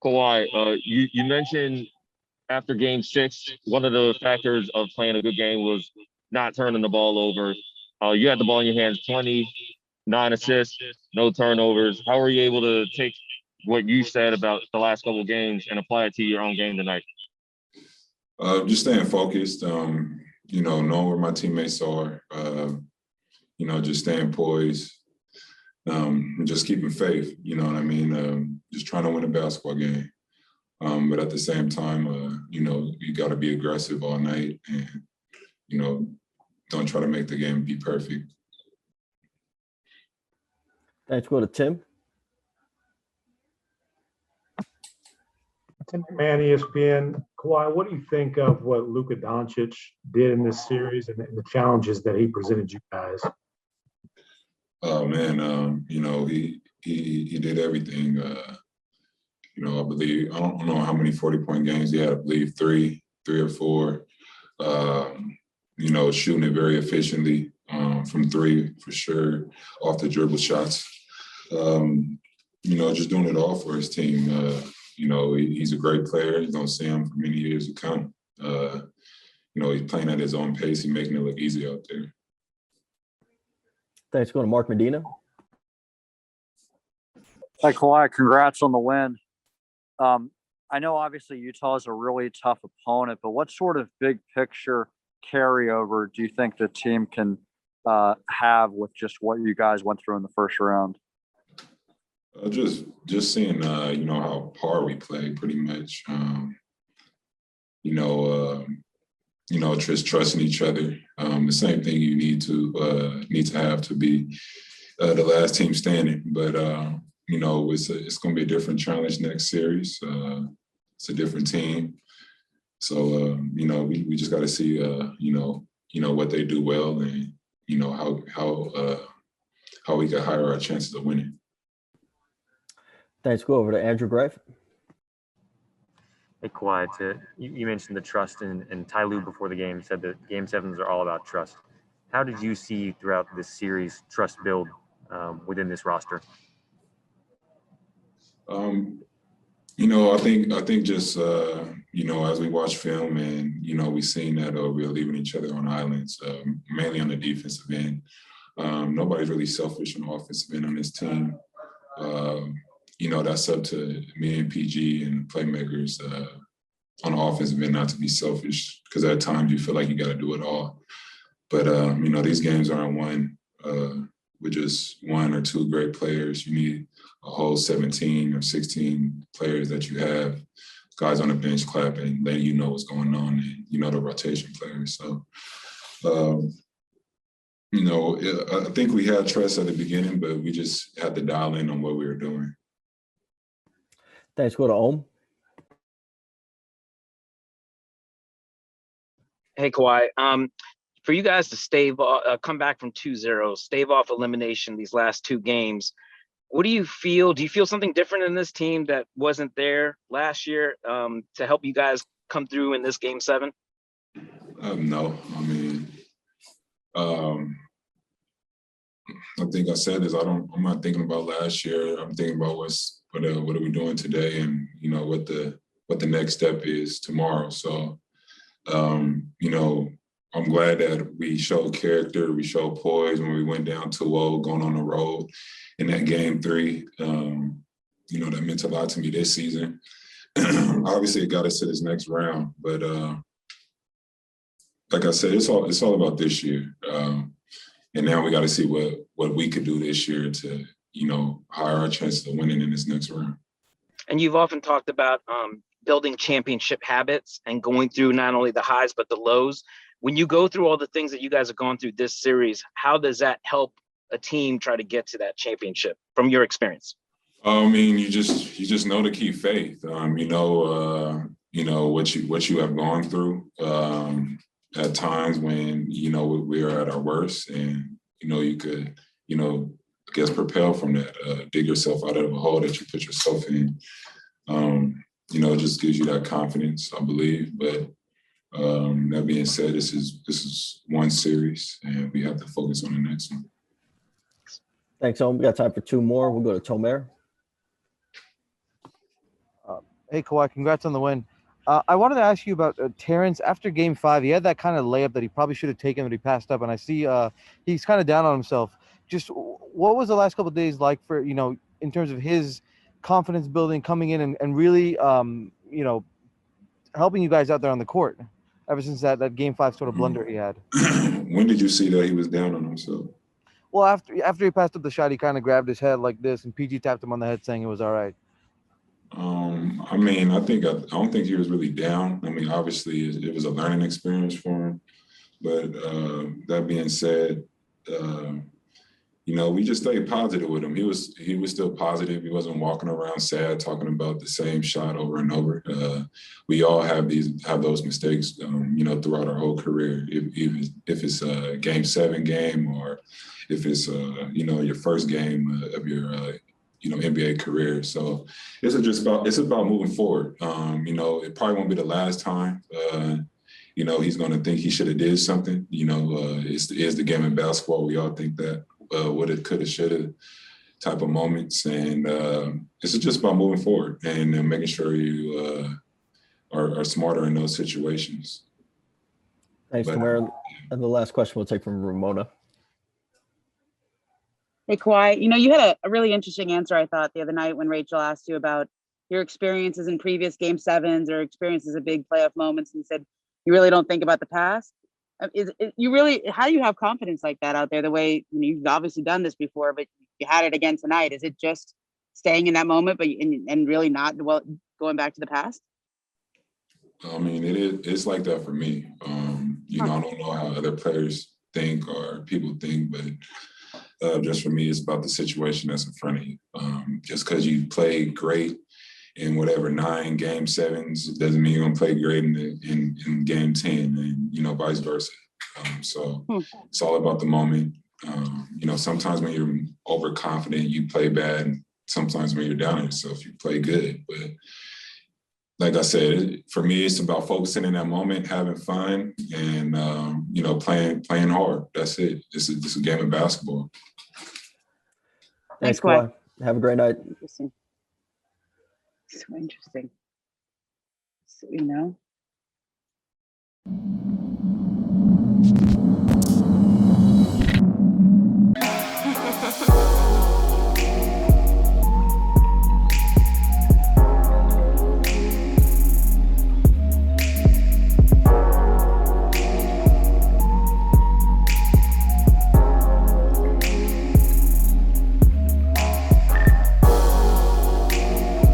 Kawhi, you mentioned after Game 6, one of the factors of playing a good game was not turning the ball over. You had the ball in your hands, 29 assists, no turnovers. How were you able to take what you said about the last couple of games and apply it to your own game tonight? Just staying focused. Knowing where my teammates are. Just staying poised. And just keeping faith. You know what I mean? Just trying to win a basketball game. But at the same time, you got to be aggressive all night and, don't try to make the game be perfect. Thanks. Go to Tim. Tim Man, ESPN. Kawhi, what do you think of what Luka Doncic did in this series and the challenges that he presented you guys? Oh man, he did everything. I believe I don't know how many 40-point games he had. I believe three or four. Shooting it very efficiently from three for sure, off the dribble shots. Just doing it all for his team. He's a great player. You're gonna see him for many years to come. He's playing at his own pace. He's making it look easy out there. Thanks. Go to Mark Medina. Hi, Kawhi. Congrats on the win. I know obviously Utah is a really tough opponent, but what sort of big picture carryover do you think the team can have with just what you guys went through in the first round? Just seeing, how hard we play pretty much. Just trusting each other. The same thing you need to have to be the last team standing. But, it's going to be a different challenge next series. It's a different team. So, we just got to see, what they do well and, how we can higher our chances of winning. Thanks. Go over to Andrew Greif. Hey, Kawhi, you mentioned the trust, and Ty Lue before the game said that Game 7s are all about trust. How did you see throughout this series trust build within this roster? I think just as we watch film and we seen that we're leaving each other on islands, mainly on the defensive end. Nobody's really selfish on the offensive end on this team. That's up to me and PG and playmakers on the offensive end not to be selfish, because at times you feel like you got to do it all. But these games aren't won with just one or two great players. You need a whole 17 or 16 players that you have, guys on the bench clapping, letting you know what's going on, and the rotation players. So, I think we had trust at the beginning, but we just had to dial in on what we were doing. Thanks. Go to Ohm. Hey, Kawhi. For you guys to come back from 2-0, stave off elimination these last two games, what do you feel? Do you feel something different in this team that wasn't there last year to help you guys come through in this Game 7? No. I mean, I think I said this. I'm not thinking about last year. I'm thinking about what are we doing today, and what the next step is tomorrow. So, I'm glad that we showed character, we showed poise when we went down 2-0 going on the road in that Game 3. That meant a lot to me this season. Obviously, it got us to this next round, but like I said, it's all about this year. And now we got to see what we could do this year to, higher our chances of winning in this next round. And you've often talked about building championship habits and going through not only the highs, but the lows. When you go through all the things that you guys have gone through this series, how does that help a team try to get to that championship from your experience? I mean, you just know to keep faith. What you have gone through at times when, we are at our worst, and, you could, I guess propel from that, dig yourself out of a hole that you put yourself in. It just gives you that confidence, I believe. But that being said, this is one series, and we have to focus on the next one. Thanks, Ohm. We got time for two more. We'll go to Tomer. Hey, Kawhi, congrats on the win. I wanted to ask you about Terence. After Game 5, he had that kind of layup that he probably should have taken, but he passed up. And I see he's kind of down on himself. Just what was the last couple of days like for, in terms of his confidence building, coming in and really, helping you guys out there on the court ever since that Game 5 sort of blunder he had? When did you see that he was down on himself? Well, after he passed up the shot, he kind of grabbed his head like this, and PG tapped him on the head saying it was all right. I mean, I don't think he was really down. I mean, obviously, it was a learning experience for him. But that being said, we just stayed positive with him. He was still positive. He wasn't walking around sad, talking about the same shot over and over. We all have those mistakes, throughout our whole career. If it's a Game 7 game, or if it's your first game of your NBA career. So it's about moving forward. It probably won't be the last time. He's going to think he should have did something. It's the game of basketball. We all think that. Woulda, coulda, shoulda type of moments. And it's just about moving forward and making sure you are smarter in those situations. Thanks, Kamara. And the last question we'll take from Ramona. Hey, Kawhi, you had a really interesting answer, I thought, the other night when Rachel asked you about your experiences in previous Game 7s or experiences of big playoff moments, and you said you really don't think about the past. How do you have confidence like that out there, the way you've obviously done this before, but you had it again tonight? Is it just staying in that moment, but and really not going back to the past? I mean, it's like that for me. I don't know how other players think or people think, but just for me, it's about the situation that's in front of you. Just because you play great in whatever 9 Game 7s doesn't mean you're gonna play great in Game 10, and vice versa. So it's all about the moment. Sometimes when you're overconfident, you play bad. And sometimes when you're down on yourself, you play good. But like I said, for me, it's about focusing in that moment, having fun, and playing hard. That's it. It's a game of basketball. Thanks, Kawhi. Have a great night. Interesting. So interesting. So,